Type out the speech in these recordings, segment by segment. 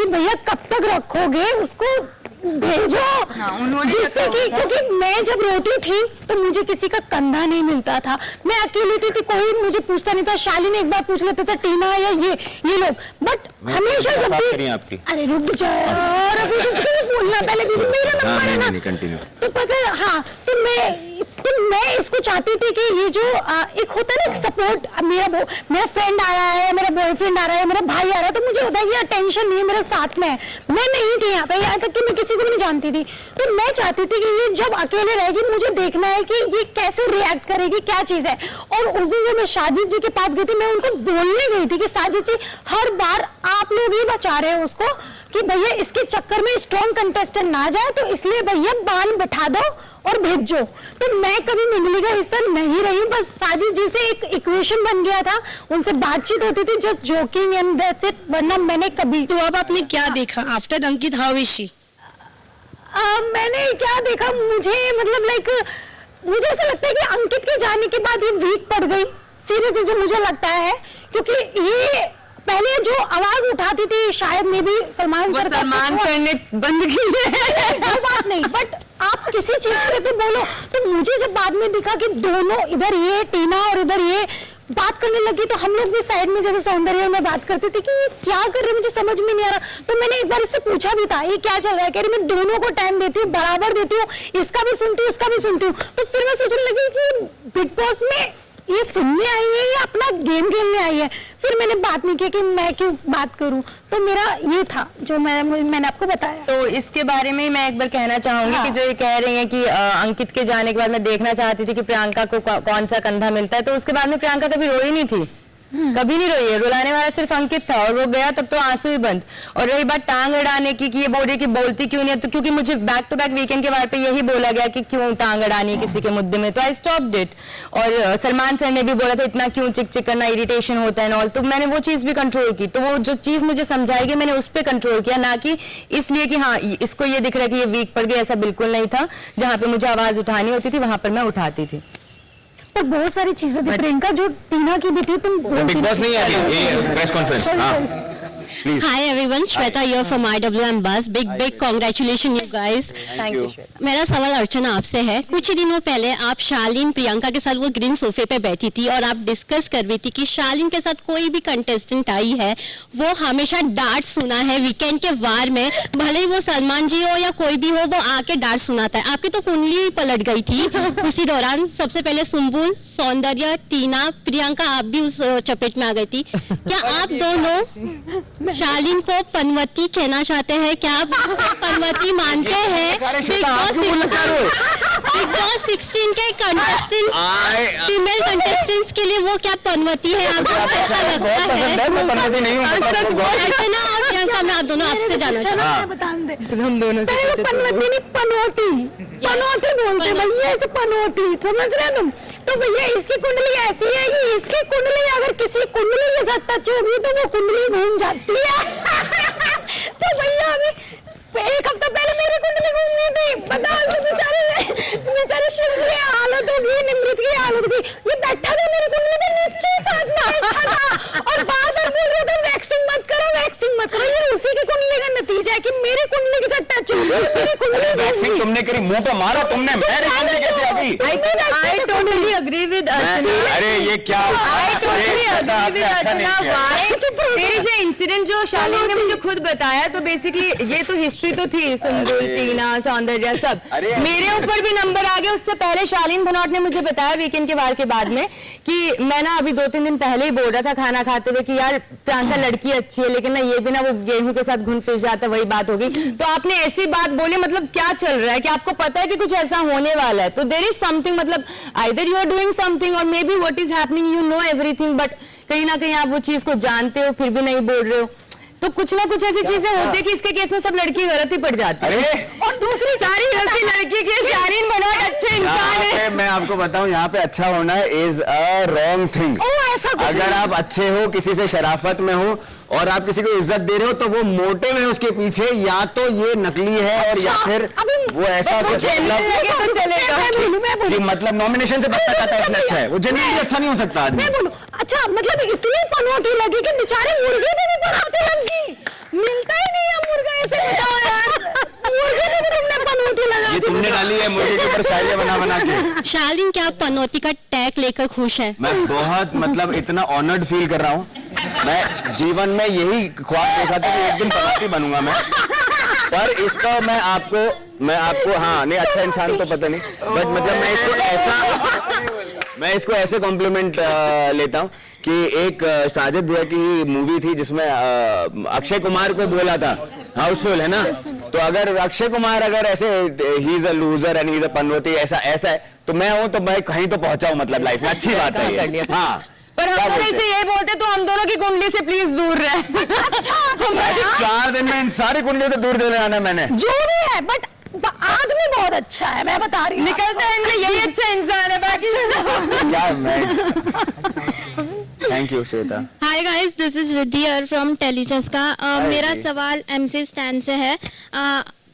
भैया कब तक रखोगे उसको, भेजो। जिससे कि क्योंकि मैं जब रोती थी तो मुझे किसी का कंधा नहीं मिलता था, मैं अकेली थी, कोई मुझे पूछता नहीं था। शालिनी एक बार पूछ लेते थे, टीना या ये लोग, बट हमेशा जब भी, अरे रुक जाओ और अभी बोलना पहले मेरा नंबर है ना, तो पता है। हाँ, तो मैं इसको चाहती थी कि ये जो एक होता है ना सपोर्ट, मेरा फ्रेंड आ रहा है, मेरा बॉयफ्रेंड आ रहा है, मेरा भाई आ रहा है, तो मुझे होता है ये टेंशन नहीं है, मेरे साथ में है। मैं नहीं थी यहाँ पे, यहाँ तक कि मैं किसी को भी नहीं जानती थी, तो मैं चाहती थी कि ये जब अकेले रहेगी मुझे देखना है कि ये कैसे रिएक्ट करेगी, क्या चीज है। और उस दिन जब मैं साजिद जी के पास गई थी, मैं उनको बोलने गई थी कि साजिद जी हर बार आप लोग ही बचा रहे हो उसको, कि भैया इसके चक्कर में स्ट्रॉन्ग कंटेस्टेंट ना जाए, तो इसलिए भैया बान बैठा दो और भेजो। तो मैं कभी मिंगली का हिस्सा नहीं रही, बस साजिद जी से एक इक्वेशन बन गया था, उनसे बातचीत होती थी, just joking and that's it, वरना मैंने कभी। तो अब आपने क्या देखा after Ankit, how is she? मैंने क्या देखा, मुझे ऐसा लगता है कि अंकित के जाने के बाद ये वीक पड़ गई, सीरियसली जो मुझे लगता है, क्योंकि ये पहले जो आवाज उठाती थी शायद में भी सलमान सर ने बंद की है। वो बात नहीं, बट आप किसी चीज पे तो बोलो। तो मुझे जब बाद में दिखा कि दोनों, इधर ये टीना और इधर ये बात करने लगी, तो हम लोग भी साइड में जैसे सौंदर्य में बात करते थे कि ये क्या कर रहे, मुझे समझ में नहीं आ रहा। तो मैंने एक बार इससे पूछा भी था ये क्या चल रहा है, कह रही मैं दोनों को टाइम देती हूँ, बराबर देती हूँ, इसका भी सुनती हूँ, उसका भी सुनती हूँ। तो फिर मैं सोचने लगी कि बिग बॉस में ये सुनने आई है या अपना गेम खेलने आई है। फिर मैंने बात नहीं की कि मैं क्यों बात करूं, तो मेरा ये था जो मैंने आपको बताया। तो इसके बारे में मैं एक बार कहना चाहूंगी कि जो ये कह रही हैं कि अंकित के जाने के बाद मैं देखना चाहती थी कि प्रियंका को कौन सा कंधा मिलता है, तो उसके बाद में प्रियंका कभी रोई नहीं थी, कभी नहीं रोई है, रुलाने वाला सिर्फ अंकित था, और वो गया तब तो आंसू ही बंद। और रही बात टांग अड़ाने की कि ये बोल रही कि बोलती क्यों नहीं है, तो क्योंकि मुझे बैक टू बैक वीकेंड के बारे पे यही बोला गया कि क्यों टांग अड़ानी है किसी के मुद्दे में, तो आई स्टॉप्ड इट। और सलमान सर ने भी बोला था इतना क्यों चिक चिक करना, इरिटेशन होता है, तो मैंने वो चीज भी कंट्रोल की। तो वो जो चीज मुझे समझाएगी मैंने उस पर कंट्रोल किया, ना कि इसलिए कि हाँ इसको ये दिख रहा है कि ये वीक पड़ गई, ऐसा बिल्कुल नहीं था। जहां पे मुझे आवाज उठानी होती थी वहां पर मैं उठाती थी। तो बहुत सारी चीजें थी प्रियंका जो टीना की भी थी, तुम बिग बॉस नहीं आ रही ये press conference. Hi everyone, Shweta here from IWM Buzz. Big congratulations you guys. Thank you. मेरा सवाल अर्चना आपसे है, कुछ ही दिनों पहले आप शालीन प्रियंका के साथ वो ग्रीन सोफे पे बैठी थी और आप डिस्कस कर रही थी कि शालीन के साथ कोई भी कंटेस्टेंट आई है वो हमेशा डांट सुना है वीकेंड के वार में, भले ही वो सलमान जी हो या कोई भी हो, वो आके डांट सुनाता है। आपकी तो कुंडली पलट गई थी उसी दौरान। सबसे पहले सुम्बुल, सौंदर्य, टीना, प्रियंका आप भी उस चपेट में आ गई थी। क्या आप दोनों शालीन को पनवती कहना चाहते हैं? क्या आप पनवती मानते हैं? बिग बॉस 16 के कंटेस्टेंट, फीमेल कंटेस्टेंट्स के लिए वो क्या पनवती है? आपको ऐसा लगता है? अर्चना और प्रियंका, मैं आप दोनों आपसे जाना चाहती हूँ। हम दोनों से पनवती नहीं, पनौती बोलते भैया, ऐसे पनौती, समझ रहे तुम? तो भैया इसकी कुंडली ऐसी है कि इसकी कुंडली अगर किसी कुंडली के साथ टच होगी तो वो कुंडली घूम जाती है। तो भैया अभी एक हफ्ता पहले मेरी कुंडली घूमनी थी, बताओ तो बेचारे शिव की हालत होगी, निमृत की हालत होगी। ये बैठा था मेरी कुंडली पे नीचे साथ में बैठा था और बार-बार बोल रहा था वैक्सिंग मत करो, वैक्सिंग मत करो। ये उसी की कुंडली का नतीजा है कि मेरी कुंडली के साथ टच होगी, मेरी कुंडली वैक्सिंग तुमने करी, मुंह पे मारा तुमने, मेरी कुंडली कैसे आ गई? I totally agree with Archana. अरे ये क्या? I totally agree with Archana. Why? तेरे से इंसिडेंट जो शालीन ने मुझे खुद बताया, तो बेसिकली ये तो हिस्ट्री तो थी, सुम्बुल, टीना, सौंदर्य सब, मेरे ऊपर भी नंबर आ गया। उससे पहले शालीन भनौट ने मुझे बताया वीकेंड के वार के बाद में कि मैं ना अभी 2-3 दिन पहले ही बोल रहा था खाना खाते हुए कि यार प्रियंका लड़की अच्छी है, लेकिन ना ये भी ना वो गेहूं के साथ घुन पिस जाता, वही बात होगी। तो आपने ऐसी बात बोली, मतलब क्या चल रहा है कि आपको पता है कि कुछ ऐसा होने वाला है, तो देयर इज समथिंग, मतलब either you are doing something और maybe what is happening you know everything, but कहीं ना कहीं आप वो चीज को जानते हो फिर भी नहीं बोल रहे हो। तो कुछ ना कुछ ऐसी चीजें होती है कि इसके केस में सब लड़की गलत ही पड़ जाती है। और दूसरी सारी गलती लड़की की। शालीन भनौट अच्छे इंसान है। मैं आपको बताऊं, यहाँ पे अच्छा होना इज अ रॉन्ग थिंग। अगर आप अच्छे हो, किसी से शराफत में हो और आप किसी को इज्जत दे रहे हो, तो वो मोटिव है उसके पीछे, या तो ये नकली है और या फिर वो ऐसा कुछ मतलब नॉमिनेशन से बचना चाहता है, इसलिए अच्छा है। वो जेन्युइनली अच्छा नहीं हो सकता आदमी। अच्छा मतलब इतनी पनौती लगी कि बेचारे मुर्गे भी पनौती लगी, मिलता ही नहीं डाली है मुर्गे के ऊपर स्टाइल बना बना के। शालीन, क्या आप पनौती का टैग लेकर खुश है? मैं बहुत मतलब इतना ऑनर्ड फील कर रहा हूँ। मैं जीवन में यही ख्वाब देखा था कि एक दिन पनौती बनूंगा मैं, पर इसका मैं आपको हाँ नहीं, अच्छा इंसान तो पता नहीं, बट मतलब मैं इसको ऐसे कॉम्प्लीमेंट लेता हूँ कि एक साजिद भैया की मूवी थी जिसमें अक्षय कुमार को बोला था हाउसफुल, है ना? तो अगर अक्षय कुमार अगर ऐसे he is a loser and he is a पनौती ऐसा है, तो मैं हूँ तो मैं कहीं तो पहुंचाऊं मतलब लाइफ में, अच्छी बात है ये। हाँ, पर हम दोनों से ये बोलते तो हम दोनों की कुंडली से प्लीज दूर रहे। 4 दिन में इन सारी कुंडलियों से दूर देने आना है मैंने। जो भी है, बट आदमी बहुत अच्छा है, मैं बता रही हूँ। निकलता है इनसे यही अच्छा इंसान है, बाकी क्या मैं thank you Shweta. Hi guys, this is Riddhi from टेलीचस्का। मेरा सवाल एमसी स्टैंड से है।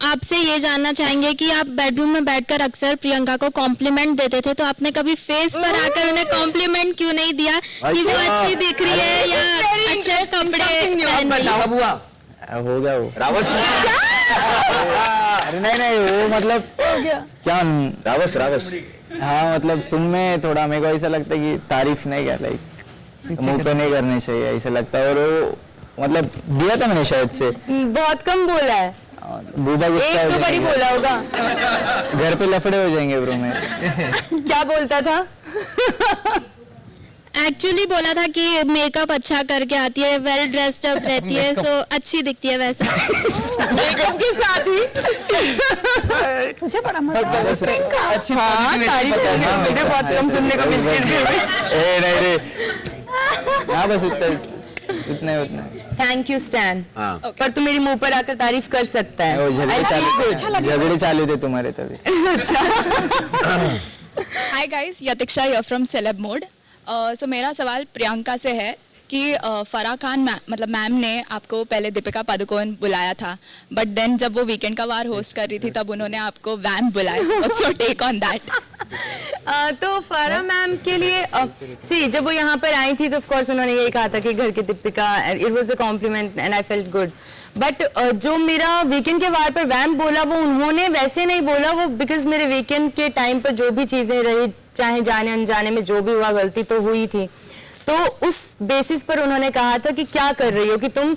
आपसे ये जानना चाहेंगे कि आप बेडरूम में बैठकर अक्सर प्रियंका को कॉम्प्लीमेंट देते थे, तो आपने कभी फेस पर आकर उन्हें कॉम्प्लीमेंट क्यों नहीं दिया कि वो अच्छी दिख रही है या अच्छे कपड़े पहन रही है? हुआ हो गया वो रावस। अरे नहीं वो मतलब क्या रावस हाँ मतलब सुन में थोड़ा मेरे को ऐसा लगता है कि तारीफ नहीं कर लाइक मुंह पे नहीं करनी चाहिए ऐसा लगता है। और वो मतलब दिया था मैंने शायद से बहुत कम बोला है, बूढ़ा गुस्सा एक हो तो बड़ी जाएंगे। बोला होगा। घर पे लफड़े हो जाएंगे ब्रो में। क्या बोलता था? एक्चुअली बोला था कि मेकअप अच्छा करके आती है, वेल ड्रेस्ड अप रहती है, सो अच्छी दिखती है वैसा। मेकअप के साथ ही मुझे बड़ा मजा आया। अच्छा, तारीफ मुझे बहुत कम सुनने को मिलती है। नहीं हाँ बस उतना थैंक यू स्टैन। हाँ। पर तू मेरी मुंह पर आकर तारीफ कर सकता है। वो झगड़े चालू थे तुम्हारे तभी। Hi guys, Yatiksha here from celeb mode. So मेरा सवाल प्रियंका से है कि फराह खान मतलब मैम ने आपको पहले दीपिका पादुकोण बुलाया था, बट देन जब वो वीकेंड का वार होस्ट कर रही थी तब उन्होंने आपको वैम्प बुलाया। What's your take on that? तो फराह मैम के लिए सी जब वो यहाँ पर आई थी तो ऑफ कोर्स उन्होंने यही कहा था कि घर की Deepika, it was a compliment and I felt good. But जो मेरा वीकेंड के वार पर वैम्प बोला वो उन्होंने वैसे नहीं बोला, वो बिकॉज मेरे वीकेंड के टाइम पर जो भी चीजें रही, चाहे जाने अनजाने में जो भी हुआ, गलती तो हुई थी, तो उस बेसिस पर उन्होंने कहा था कि क्या कर रही हो कि तुम,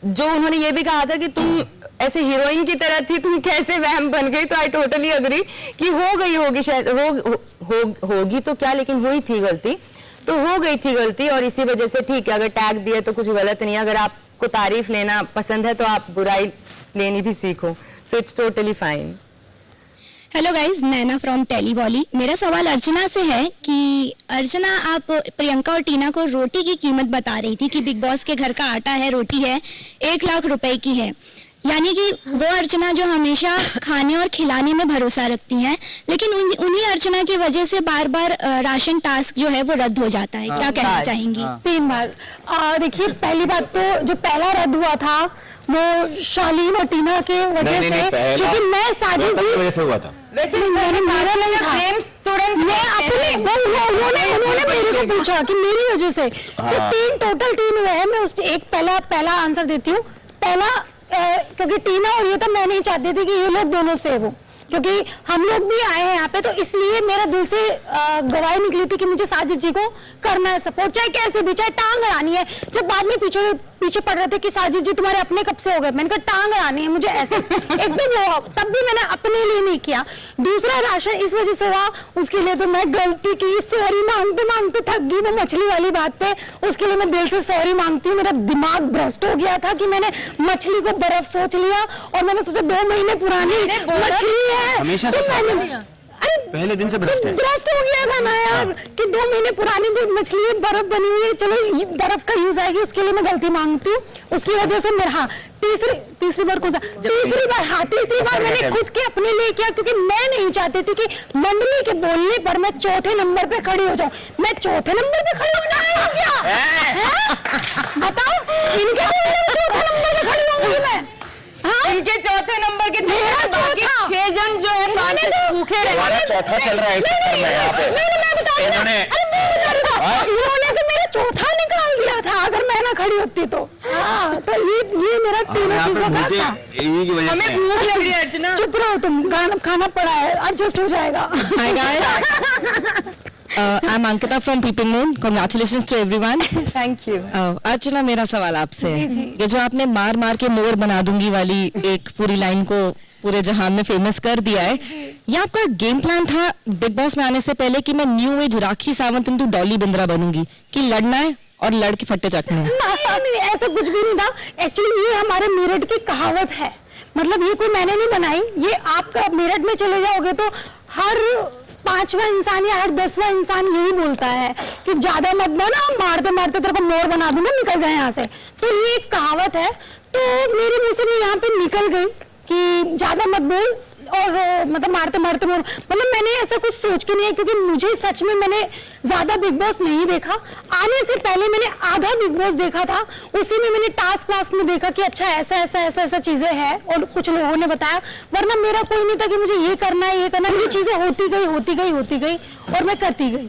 जो उन्होंने ये भी कहा था कि तुम ऐसे हीरोइन की तरह थी, तुम कैसे वैम्प बन गई। तो आई टोटली अग्री कि हो गई होगी शायद, होगी तो क्या, लेकिन हुई थी गलती, तो हो गई थी गलती, और इसी वजह से ठीक है, अगर टैग दिया तो कुछ गलत नहीं है। अगर आपको तारीफ लेना पसंद है तो आप बुराई लेनी भी सीखो, so it's totally fine. Hello guys, Naina from टेलीवॉली। मेरा सवाल अर्चना से है कि अर्चना, आप प्रियंका और टीना को रोटी की कीमत बता रही थी कि बिग बॉस के घर का आटा है, रोटी है 1 लाख रुपए की है, यानी कि वो अर्चना जो हमेशा खाने और खिलाने में भरोसा रखती हैं, लेकिन उन्हीं अर्चना की वजह से बार बार राशन टास्क जो है वो रद्द हो जाता है। क्या कहना चाहेंगी? 3 बार। देखिए, पहली बात तो जो पहला रद्द हुआ था वो शालीन और टीना के वजह से, क्योंकि मैं साजिद जी वजह से हुआ था। वैसे मेरा नहीं था, तुरंत मैं अपने उन्होंने मेरे को पूछा कि मेरी वजह से, तो टोटल 3 हुए हैं। मैं उस एक पहला आंसर देती हूँ। पहला क्योंकि टीना और ये तो मैं नहीं चाहती थी कि ये लोग दोनों से हो, क्योंकि हम लोग भी आए हैं यहाँ पे, तो इसलिए मेरा दिल से गवाही निकली थी कि मुझे साजिद जी को करना है सपोर्ट, चाहे कैसे भी, चाहे टांग अड़ानी है। जब बाद में पीछे पड़ रहे थे कि साजिद जी तुम्हारे अपने कब से हो गए, मैंने कहा टांग अड़ानी है मुझे ऐसे एकदम हुआ, तब भी मैंने अपने लिए नहीं किया। दूसरा राशन इस वजह से हुआ, उसके लिए तो मैं गलती की, सॉरी मांगते मांगते थक गई वो मछली वाली बात पे, उसके लिए मैं दिल से सॉरी मांगती हूँ। मेरा दिमाग भ्रष्ट हो गया था कि मैंने मछली को बर्फ सोच लिया, और मैंने सोचा 2 महीने पुरानी मछली है, हमेशा तो मैंने पहले दिन से भ्रष्ट हो गया था ना यार, कि 2 महीने पुरानी जो मछली बर्फ बनी हुई है, चलो बर्फ का यूज आएगी, उसके लिए मैं गलती मांगती हूँ। उसकी वजह से मेरा तीसरी बार तीसरी बार मैंने खुद के अपने लिए किया, क्योंकि मैं नहीं चाहती थी कि मंडली के बोलने पर मैं चौथे नंबर पे खड़ी हो जाऊं। मैं चौथे नंबर पे खड़ी हो जाऊं क्या? बताओ, इनके बोलने में चौथे नंबर पे खड़ी होंगी मैं? इनके चौथे नंबर के बाकी 6 जन जो है भूखे रहे। चौथा चल रहा है इस चक्कर में यहाँ पे। इन्होंने तो मेरा चौथा निकाल दिया था। अगर मैं ना खड़ी होती तो। हाँ, तो ये मेरा तीनों यहाँ पे चीजों का भूखे था। यही की वजह हमें से भूख लग रही है अर्चना। चुप रहो तुम, खाना पड़ा है, एडजस्ट हो जाएगा। Hi guys, I'm Ankita from Peeping Moon. Congratulations to everyone. Thank you. Archana, मेरा सवाल आपसे है, ये जो आपने मार मार के मोर बना दूंगी वाली एक पूरी लाइन को पूरे जहान में फेमस कर दिया है, ये आपका गेम प्लान था बिग बॉस में आने से पहले कि मैं new age Rakhi Sawant into Dolly Bindra बनूंगी, कि लड़ना है और लड़ के फट्टे चटने हैं? नहीं, ऐसा कुछ भी नहीं था। एक्चुअली ये हमारे मेरठ की कहावत है, मतलब ये कोई मैंने नहीं बनाई। ये आपका मेरठ में चले जाओगे तो हर 5वां इंसान या हर 10वां इंसान यही बोलता है कि ज्यादा मत बना, मारते मारते तेरे को मोर बना दूंगा, निकल जाए यहाँ से। तो ये एक कहावत है, तो मेरे मुंह से भी यहाँ पे निकल गई कि ज्यादा मत बोल और मतलब मारते मारते मोर। मतलब मैंने ऐसा कुछ सोच के नहीं है, क्योंकि मुझे सच में मैंने ज्यादा बिग बॉस नहीं देखा। आने से पहले मैंने आधा बिग बॉस देखा था, उसी में मैंने टास्क वास्क में देखा कि अच्छा ऐसा ऐसा ऐसा ऐसा चीजें हैं और कुछ लोगों ने बताया। वरना मेरा कोई नहीं था कि मुझे ये करना है ये करना है। ये चीजें होती गई और मैं करती गई।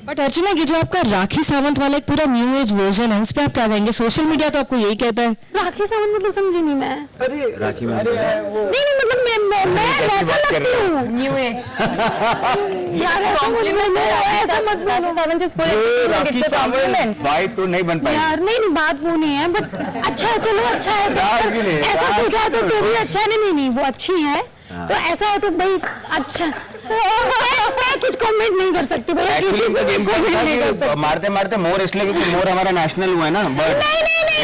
बट अर्चना, ये जो आपका राखी सावंत वाला एक पूरा न्यू एज वर्जन है, उस पर आप क्या कहेंगे? सोशल मीडिया तो आपको यही कहता है। राखी सावंत मतलब समझी नहीं मैं। राखी में नहीं मतलब मैं वैसा लगती हूँ। New age. यार ऐसा मत बोलो। राखी सावंत भाई तो नहीं बन पाई यार नहीं बात वो नहीं है, बट अच्छा है, चलो अच्छा है। दाग भी नहीं, ऐसा दाग सोचा तो भी अच्छा है। नहीं वो अच्छी है, तो ऐसा है तो भाई अच्छा। मैं कुछ कमेंट नहीं कर सकती भाई। एक्चुअली इनका गेम प्लान था कि मारते मारते मोर, इसलिए क्योंकि मोर हमारा नेशनल हुआ है ना, बट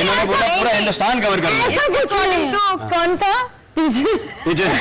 इन्होंने बोला पूरा हिंदुस्तान कवर कर लिया। ऐसा कुछ नहीं। तो कौन था? पिजन